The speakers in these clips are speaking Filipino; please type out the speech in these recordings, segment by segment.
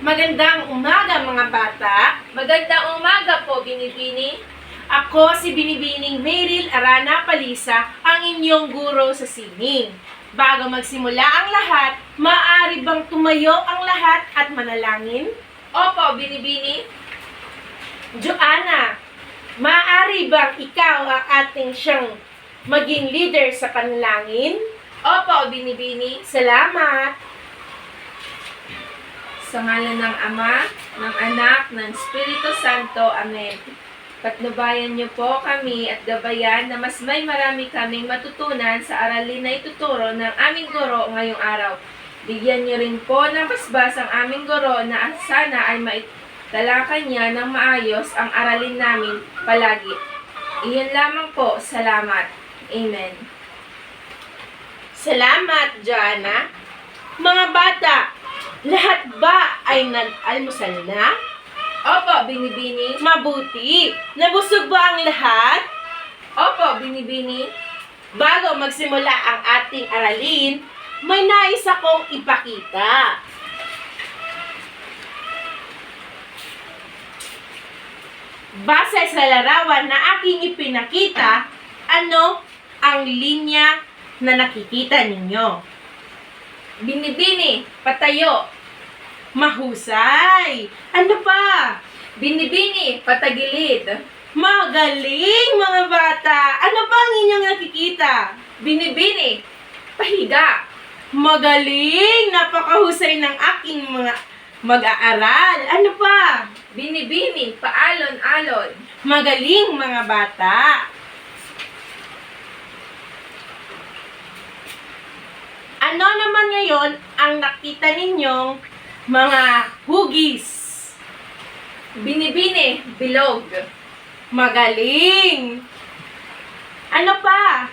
Magandang umaga mga bata. Magandang umaga po, Binibini. Ako si Binibining Meryl Arana Palisa, ang inyong guro sa sining. Bago magsimula ang lahat, maaari bang tumayo ang lahat at manalangin? Opo, Binibini. Joanna, maaari bang ikaw ang ating siyang maging leader sa panalangin? Opo, Binibini. Salamat! Sa ngalan ng Ama, ng Anak, ng Espiritu Santo. Amen. Patnubayan niyo po kami at gabayan na mas may marami kaming matutunan sa aralin na ituturo ng aming guro ngayong araw. Bigyan niyo rin po ng basbas ang aming guro na sana ay maitalakan niya ng maayos ang aralin namin palagi. Iyon lamang po. Salamat. Amen. Salamat, Joanna. Mga bata, lahat ba ay nag-almusal na? Opo, Binibini. Mabuti! Nabusog ba ang lahat? Opo, Binibini. Bago magsimula ang ating aralin, may nais akong ipakita. Base sa larawan na aking ipinakita, ano ang linya na nakikita ninyo? Binibini, patayo. Mahusay! Ano pa? Binibini, patagilid. Magaling, mga bata! Ano pa ang inyong nakikita? Binibini, pahiga. Magaling! Napakahusay ng aking mga mag-aaral. Ano pa? Binibini, paalon-alon. Magaling, mga bata! Ano naman ngayon ang nakita ninyong mga hugis? Binibini, bilog. Magaling! Ano pa?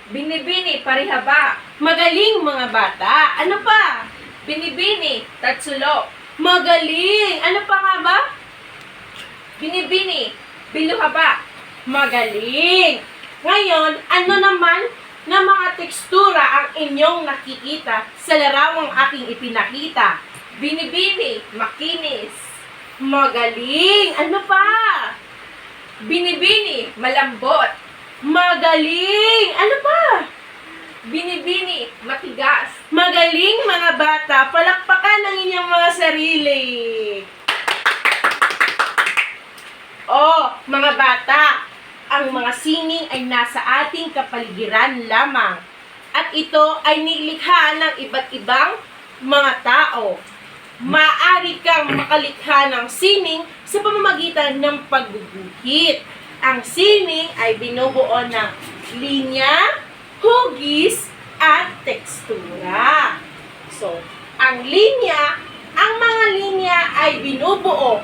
Binibini, parihaba. Magaling, mga bata! Ano pa? Binibini, tatsulok. Magaling! Ano pa nga ba? Binibini, biluhaba. Magaling! Ngayon, ano naman na mga tekstura ang inyong nakikita sa larawang aking ipinakita? Binibini, makinis. Magaling! Ano pa? Binibini, malambot. Magaling! Ano pa? Binibini, matigas. Magaling, mga bata! Palakpakan ang inyong mga sarili! Oh, mga bata! Ang mga sining ay nasa ating kapaligiran lamang. At ito ay nilikha ng iba't ibang mga tao. Maaari kang makalikha ng sining sa pamamagitan ng pagguguhit. Ang sining ay binubuo ng linya, hugis, at tekstura. So, ang mga linya ay binubuo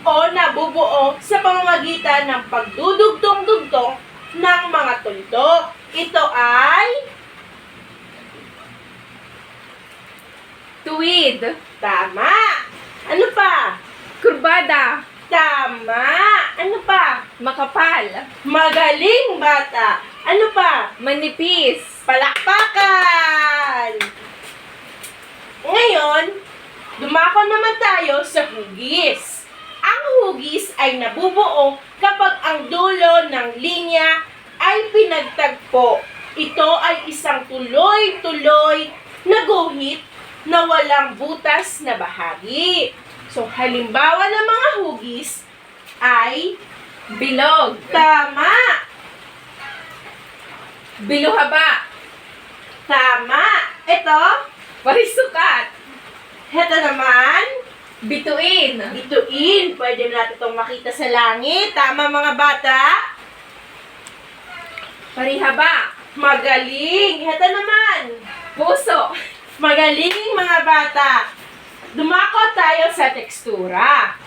o nabubuo sa pamamagitan ng pagdudugtong-dugtong ng mga tuldok. Ito ay Tuwid. tama. Ano pa? Kurbada. Tama. Ano pa? Makapal. Magaling, bata. Ano pa? Manipis. Palakpakan! Ngayon, dumako naman tayo sa hugis. Ang hugis ay nabubuo kapag ang dulo ng linya ay pinagtagpo. Ito ay isang tuloy-tuloy na guhit na walang butas na bahagi. So, halimbawa ng mga hugis ay Bilog. tama. Biluhaba. Tama. Ito, Parisukat. ito naman, Bituin. bituin. Pwede natin itong makita sa langit. Tama, mga bata? Parihaba. Magaling. Ito naman. Puso. Magaling, mga bata. Dumako tayo sa tekstura.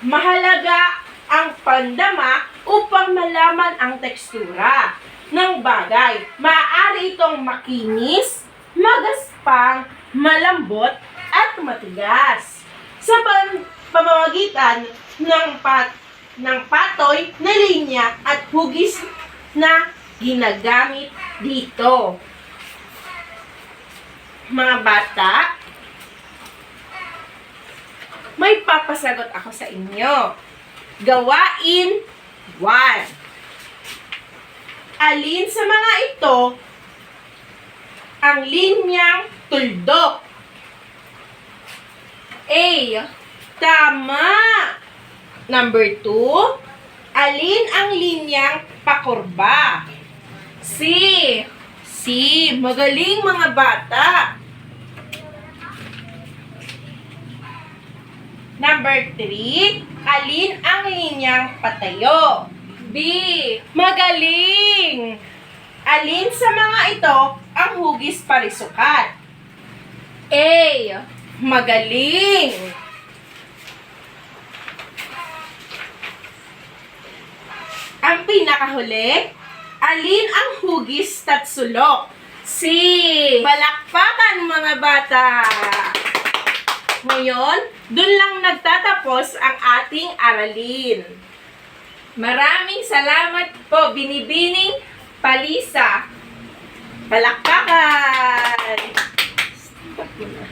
Mahalaga ang pandama upang malaman ang tekstura ng bagay. Maaari itong makinis, magaspang, malambot, at matigas. Sa pamamagitan ng patoy na linya at hugis na ginagamit dito. Mga bata, may papasagot ako sa inyo. Gawain 1. Alin sa mga ito ang linyang tuldok? A. Tama! Number 2. Alin ang linyang pakurba? C. C. Magaling mga bata. Number 3. Alin ang linyang patayo? B. Magaling! Alin sa mga ito ang hugis parisukat? A. Magaling! Ang pinakahuli, alin ang hugis tatsulok? C. Palakpakan mga bata! Ngayon, dun lang nagtatapos ang ating aralin. Maraming salamat po, Binibining Palisa. Palakpakan! Stop mo na.